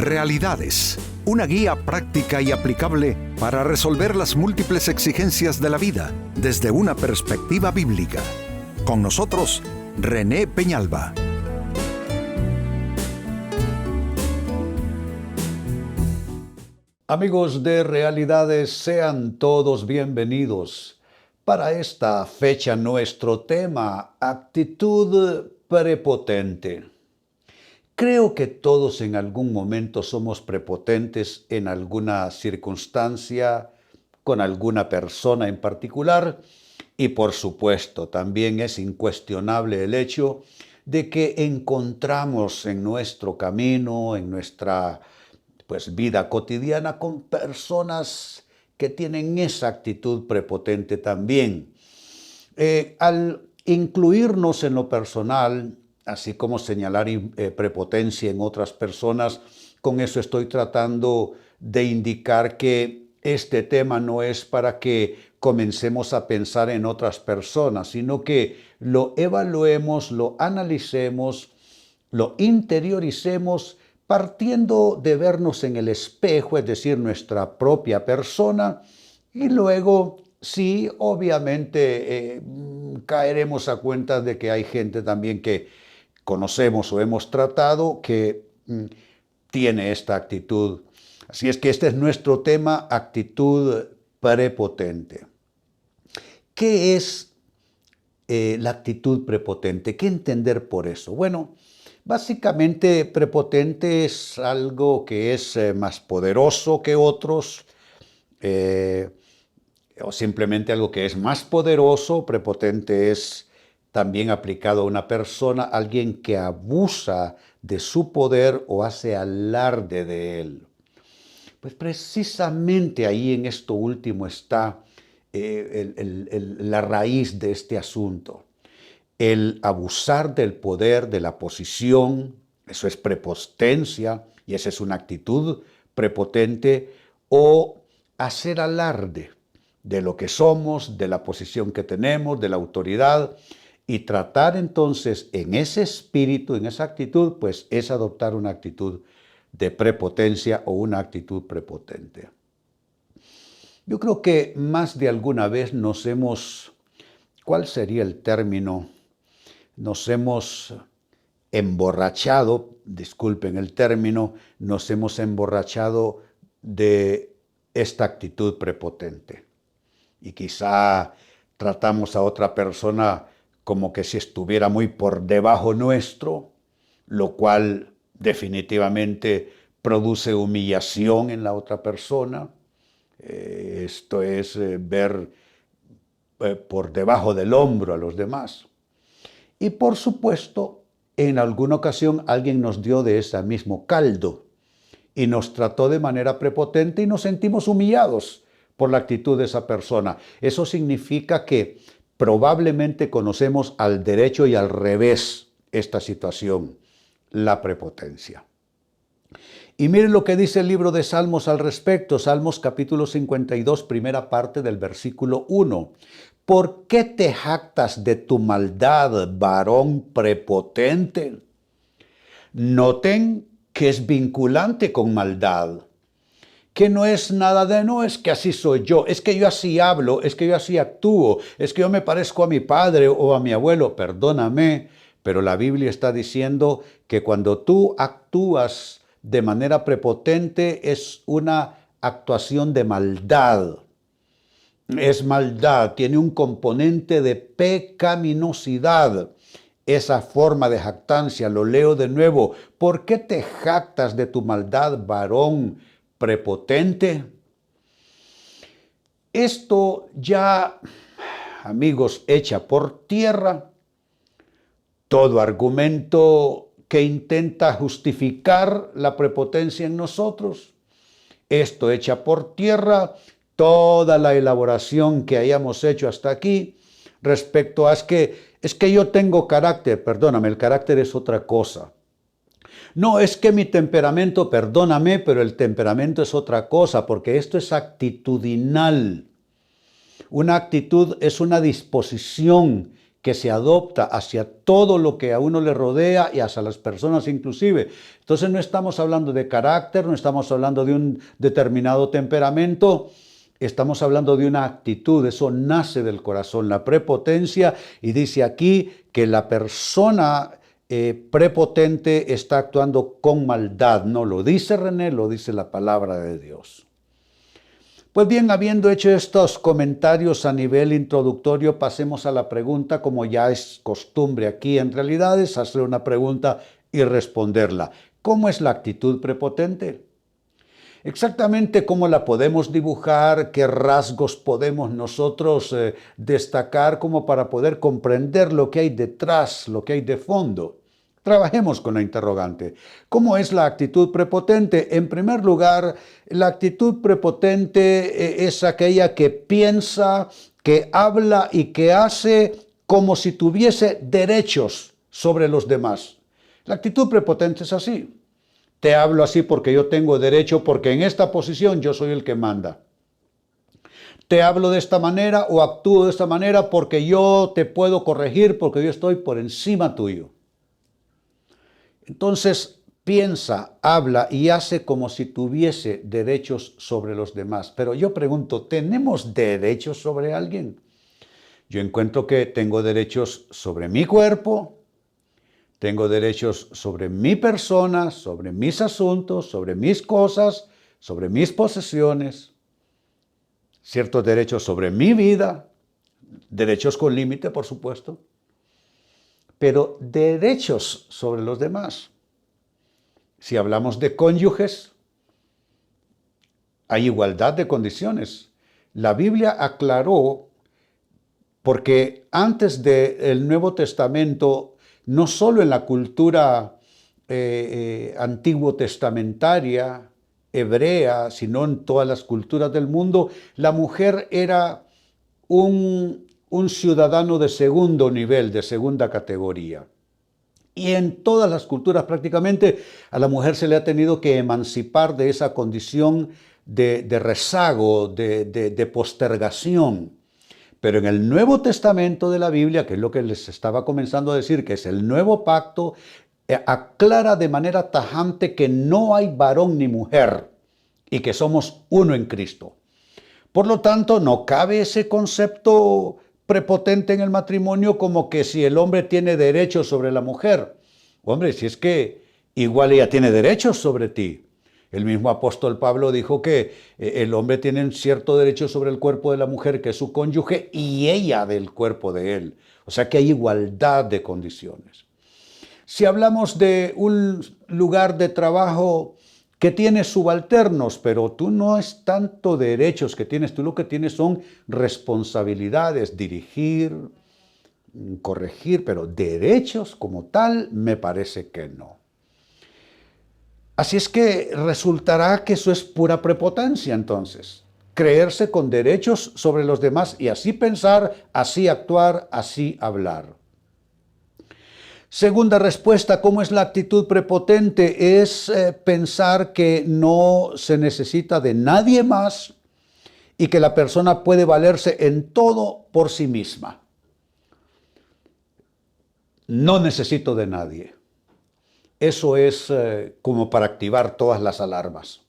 Realidades, una guía práctica y aplicable para resolver las múltiples exigencias de la vida desde una perspectiva bíblica. Con nosotros, René Peñalba. Amigos de Realidades, sean todos bienvenidos. Para esta fecha nuestro tema, actitud prepotente. Creo que todos en algún momento somos prepotentes en alguna circunstancia, con alguna persona en particular, y por supuesto también es incuestionable el hecho de que encontramos en nuestro camino, en nuestra vida cotidiana, con personas que tienen esa actitud prepotente también. Al incluirnos en lo personal, así como señalar prepotencia en otras personas, con eso estoy tratando de indicar que este tema no es para que comencemos a pensar en otras personas, sino que lo evaluemos, lo analicemos, lo interioricemos, partiendo de vernos en el espejo, es decir, nuestra propia persona, y luego, sí, obviamente caeremos a cuenta de que hay gente también que conocemos o hemos tratado que tiene esta actitud. Así es que este es nuestro tema, actitud prepotente. ¿Qué es la actitud prepotente? ¿Qué entender por eso? Bueno, básicamente prepotente es algo que es más poderoso que otros, o simplemente algo que es más poderoso. Prepotente es también aplicado a una persona, alguien que abusa de su poder o hace alarde de él. Pues precisamente ahí en esto último está la raíz de este asunto. El abusar del poder, de la posición, eso es prepotencia y esa es una actitud prepotente, o hacer alarde de lo que somos, de la posición que tenemos, de la autoridad, y tratar entonces en ese espíritu, en esa actitud, pues es adoptar una actitud de prepotencia o una actitud prepotente. Yo creo que más de alguna vez ¿cuál sería el término? Nos hemos emborrachado, disculpen el término, nos hemos emborrachado de esta actitud prepotente. Y quizá tratamos a otra persona como que si estuviera muy por debajo nuestro, lo cual definitivamente produce humillación en la otra persona. Esto es ver por debajo del hombro a los demás. Y por supuesto, en alguna ocasión alguien nos dio de ese mismo caldo y nos trató de manera prepotente y nos sentimos humillados por la actitud de esa persona. Eso significa que probablemente conocemos al derecho y al revés esta situación, la prepotencia. Y miren lo que dice el libro de Salmos al respecto, Salmos capítulo 52, primera parte del versículo 1. ¿Por qué te jactas de tu maldad, varón prepotente? Noten que es vinculante con maldad, que no es nada de no, es que así soy yo, es que yo así hablo, es que yo así actúo, es que yo me parezco a mi padre o a mi abuelo, perdóname, pero la Biblia está diciendo que cuando tú actúas de manera prepotente es una actuación de maldad. Es maldad, tiene un componente de pecaminosidad. Esa forma de jactancia, lo leo de nuevo. ¿Por qué te jactas de tu maldad, varón prepotente? Esto ya, amigos, echa por tierra todo argumento que intenta justificar la prepotencia en nosotros. Esto echa por tierra toda la elaboración que hayamos hecho hasta aquí respecto a es que yo tengo carácter. Perdóname, el carácter es otra cosa. No, es que mi temperamento, perdóname, pero el temperamento es otra cosa, porque esto es actitudinal. Una actitud es una disposición que se adopta hacia todo lo que a uno le rodea y hacia las personas inclusive. Entonces no estamos hablando de carácter, no estamos hablando de un determinado temperamento, estamos hablando de una actitud. Eso nace del corazón, la prepotencia, y dice aquí que la persona prepotente está actuando con maldad. No lo dice René, lo dice la palabra de Dios. Pues bien, habiendo hecho estos comentarios a nivel introductorio, pasemos a la pregunta, como ya es costumbre aquí. En realidad es hacer una pregunta y responderla. ¿Cómo es la actitud prepotente? Exactamente cómo la podemos dibujar, qué rasgos podemos nosotros destacar como para poder comprender lo que hay detrás, lo que hay de fondo. Trabajemos con la interrogante. ¿Cómo es la actitud prepotente? En primer lugar, la actitud prepotente es aquella que piensa, que habla y que hace como si tuviese derechos sobre los demás. La actitud prepotente es así. Te hablo así porque yo tengo derecho, porque en esta posición yo soy el que manda. Te hablo de esta manera o actúo de esta manera porque yo te puedo corregir, porque yo estoy por encima tuyo. Entonces piensa, habla y hace como si tuviese derechos sobre los demás. Pero yo pregunto, ¿tenemos derechos sobre alguien? Yo encuentro que tengo derechos sobre mi cuerpo, tengo derechos sobre mi persona, sobre mis asuntos, sobre mis cosas, sobre mis posesiones, ciertos derechos sobre mi vida, derechos con límite, por supuesto, pero derechos sobre los demás. Si hablamos de cónyuges, hay igualdad de condiciones. La Biblia aclaró, porque antes del Nuevo Testamento, no solo en la cultura antiguo testamentaria, hebrea, sino en todas las culturas del mundo, la mujer era un ciudadano de segundo nivel, de segunda categoría. Y en todas las culturas prácticamente a la mujer se le ha tenido que emancipar de esa condición de rezago, de postergación. Pero en el Nuevo Testamento de la Biblia, que es lo que les estaba comenzando a decir, que es el nuevo pacto, aclara de manera tajante que no hay varón ni mujer y que somos uno en Cristo. Por lo tanto, no cabe ese concepto prepotente en el matrimonio como que si el hombre tiene derechos sobre la mujer. Hombre, si es que igual ella tiene derechos sobre ti. El mismo apóstol Pablo dijo que el hombre tiene un cierto derecho sobre el cuerpo de la mujer, que es su cónyuge, y ella del cuerpo de él. O sea que hay igualdad de condiciones. Si hablamos de un lugar de trabajo que tiene subalternos, pero tú no es tanto derechos que tienes, tú lo que tienes son responsabilidades, dirigir, corregir, pero derechos como tal me parece que no. Así es que resultará que eso es pura prepotencia entonces, creerse con derechos sobre los demás y así pensar, así actuar, así hablar. Segunda respuesta, ¿cómo es la actitud prepotente? Es pensar que no se necesita de nadie más y que la persona puede valerse en todo por sí misma. No necesito de nadie. Eso es como para activar todas las alarmas,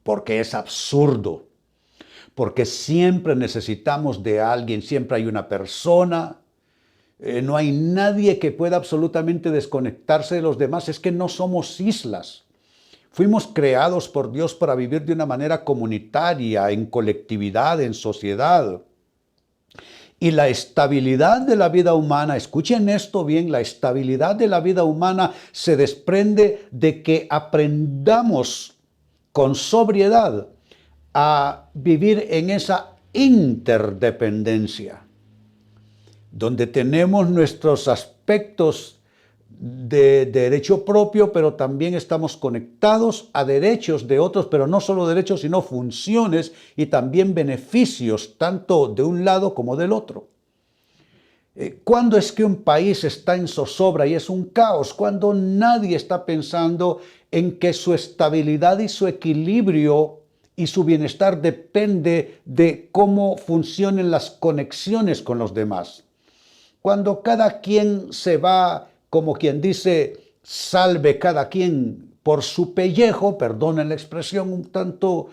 porque es absurdo, porque siempre necesitamos de alguien, siempre hay una persona. No hay nadie que pueda absolutamente desconectarse de los demás. Es que no somos islas. Fuimos creados por Dios para vivir de una manera comunitaria, en colectividad, en sociedad. Y la estabilidad de la vida humana, escuchen esto bien, la estabilidad de la vida humana se desprende de que aprendamos con sobriedad a vivir en esa interdependencia, donde tenemos nuestros aspectos de derecho propio, pero también estamos conectados a derechos de otros, pero no solo derechos, sino funciones y también beneficios, tanto de un lado como del otro. ¿Cuándo es que un país está en zozobra y es un caos? Cuando nadie está pensando en que su estabilidad y su equilibrio y su bienestar depende de cómo funcionen las conexiones con los demás. cuando cada quien se va, como quien dice, salve cada quien por su pellejo, perdonen la expresión un tanto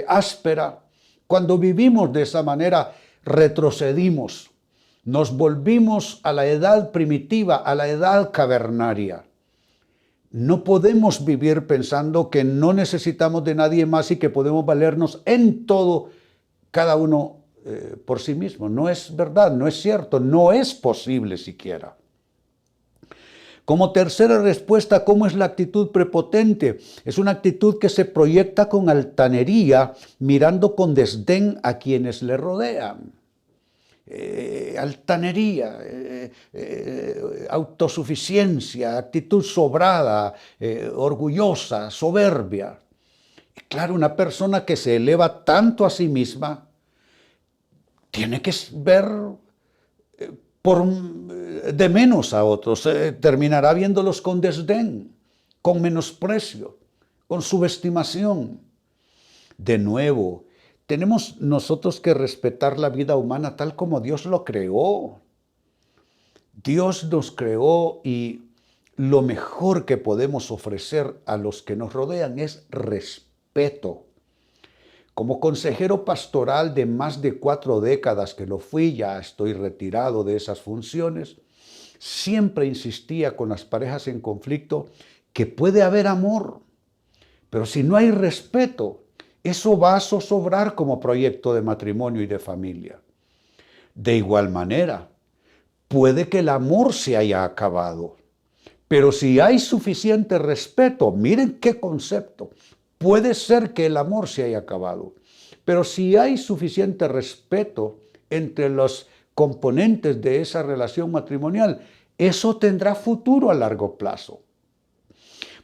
áspera, cuando vivimos de esa manera, retrocedimos, nos volvimos a la edad primitiva, a la edad cavernaria. No podemos vivir pensando que no necesitamos de nadie más y que podemos valernos en todo, cada uno por sí mismo. No es verdad, no es cierto, no es posible siquiera. Como tercera respuesta, ¿cómo es la actitud prepotente? Es una actitud que se proyecta con altanería, mirando con desdén a quienes le rodean. Altanería, autosuficiencia, actitud sobrada, orgullosa, soberbia. Claro, una persona que se eleva tanto a sí misma tiene que ver de menos a otros, terminará viéndolos con desdén, con menosprecio, con subestimación. De nuevo, tenemos nosotros que respetar la vida humana tal como Dios lo creó. Dios nos creó y lo mejor que podemos ofrecer a los que nos rodean es respeto. Como consejero pastoral de más de 4 décadas que lo fui, ya estoy retirado de esas funciones, siempre insistía con las parejas en conflicto que puede haber amor, pero si no hay respeto, eso va a zozobrar como proyecto de matrimonio y de familia. De igual manera, puede que el amor se haya acabado, pero si hay suficiente respeto, miren qué concepto, puede ser que el amor se haya acabado, pero si hay suficiente respeto entre los componentes de esa relación matrimonial, eso tendrá futuro a largo plazo.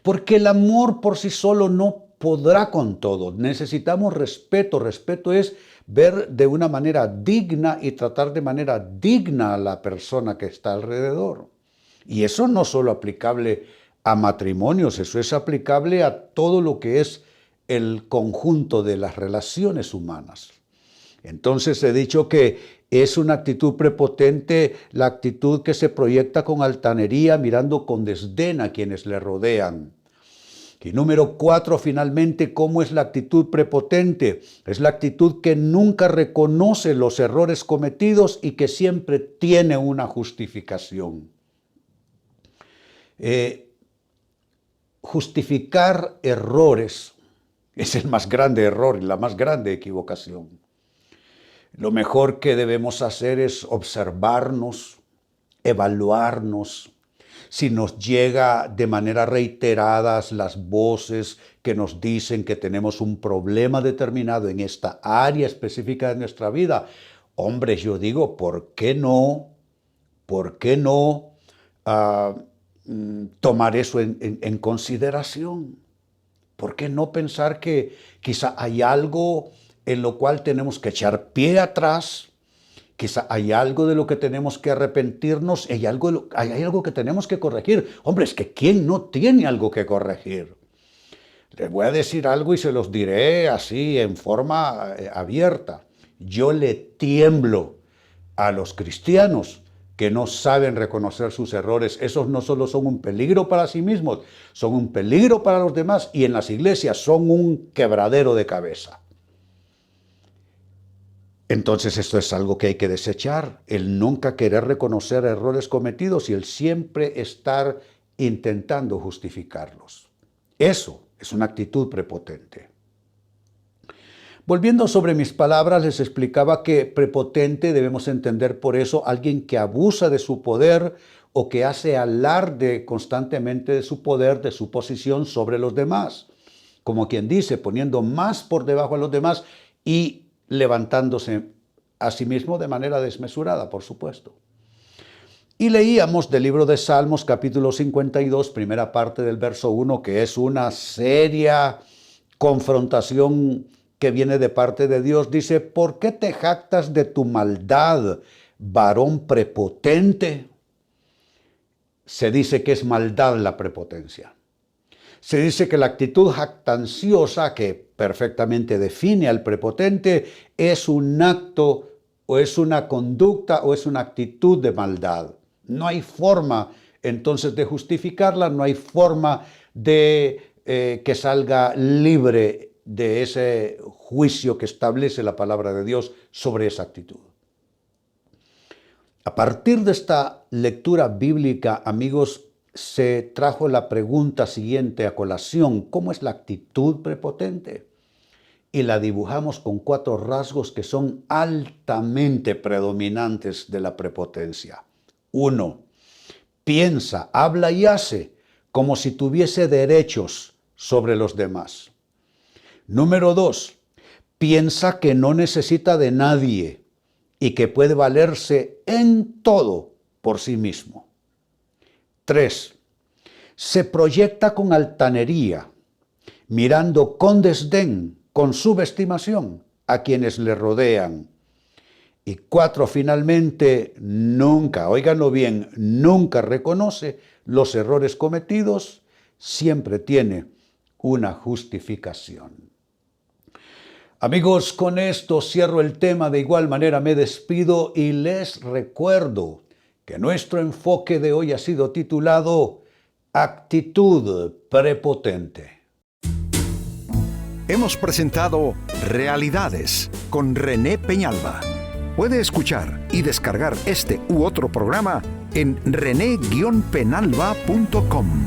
Porque el amor por sí solo no podrá con todo. Necesitamos respeto. Respeto es ver de una manera digna y tratar de manera digna a la persona que está alrededor. Y eso no solo aplicable a matrimonios, eso es aplicable a todo lo que es el conjunto de las relaciones humanas. Entonces he dicho que es una actitud prepotente, la actitud que se proyecta con altanería, mirando con desdén a quienes le rodean. Y número 4, finalmente, ¿cómo es la actitud prepotente? Es la actitud que nunca reconoce los errores cometidos y que siempre tiene una justificación. Justificar errores es el más grande error y la más grande equivocación. Lo mejor que debemos hacer es observarnos, evaluarnos. Si nos llega de manera reiterada las voces que nos dicen que tenemos un problema determinado en esta área específica de nuestra vida, hombre, yo digo, ¿por qué no? ¿Por qué no tomar eso en consideración? ¿Por qué no pensar que quizá hay algo en lo cual tenemos que echar pie atrás? Quizá hay algo de lo que tenemos que arrepentirnos, hay algo que tenemos que corregir. Hombre, es que ¿quién no tiene algo que corregir? Les voy a decir algo y se los diré así en forma abierta. Yo le tiemblo a los cristianos que no saben reconocer sus errores. Esos no solo son un peligro para sí mismos, son un peligro para los demás y en las iglesias son un quebradero de cabeza. Entonces esto es algo que hay que desechar, el nunca querer reconocer errores cometidos y el siempre estar intentando justificarlos. Eso es una actitud prepotente. Volviendo sobre mis palabras, les explicaba que prepotente debemos entender por eso alguien que abusa de su poder o que hace alarde constantemente de su poder, de su posición sobre los demás. Como quien dice, poniendo más por debajo a los demás y levantándose a sí mismo de manera desmesurada, por supuesto. Y leíamos del libro de Salmos, capítulo 52, primera parte del verso 1, que es una seria confrontación que viene de parte de Dios. Dice, ¿por qué te jactas de tu maldad, varón prepotente? Se dice que es maldad la prepotencia. Se dice que la actitud jactanciosa, que perfectamente define al prepotente, es un acto o es una conducta o es una actitud de maldad. No hay forma entonces de justificarla, no hay forma de que salga libre de ese juicio que establece la palabra de Dios sobre esa actitud. A partir de esta lectura bíblica, amigos, se trajo la pregunta siguiente a colación: ¿cómo es la actitud prepotente? Y la dibujamos con 4 rasgos que son altamente predominantes de la prepotencia. 1. Piensa, habla y hace como si tuviese derechos sobre los demás. Número 2. Piensa que no necesita de nadie y que puede valerse en todo por sí mismo. 3. Se proyecta con altanería, mirando con desdén, con subestimación a quienes le rodean. Y 4, finalmente, nunca, óiganlo bien, nunca reconoce los errores cometidos, siempre tiene una justificación. Amigos, con esto cierro el tema, de igual manera me despido y les recuerdo que nuestro enfoque de hoy ha sido titulado Actitud prepotente. Hemos presentado Realidades con René Peñalba. Puede escuchar y descargar este u otro programa en rene-penalba.com.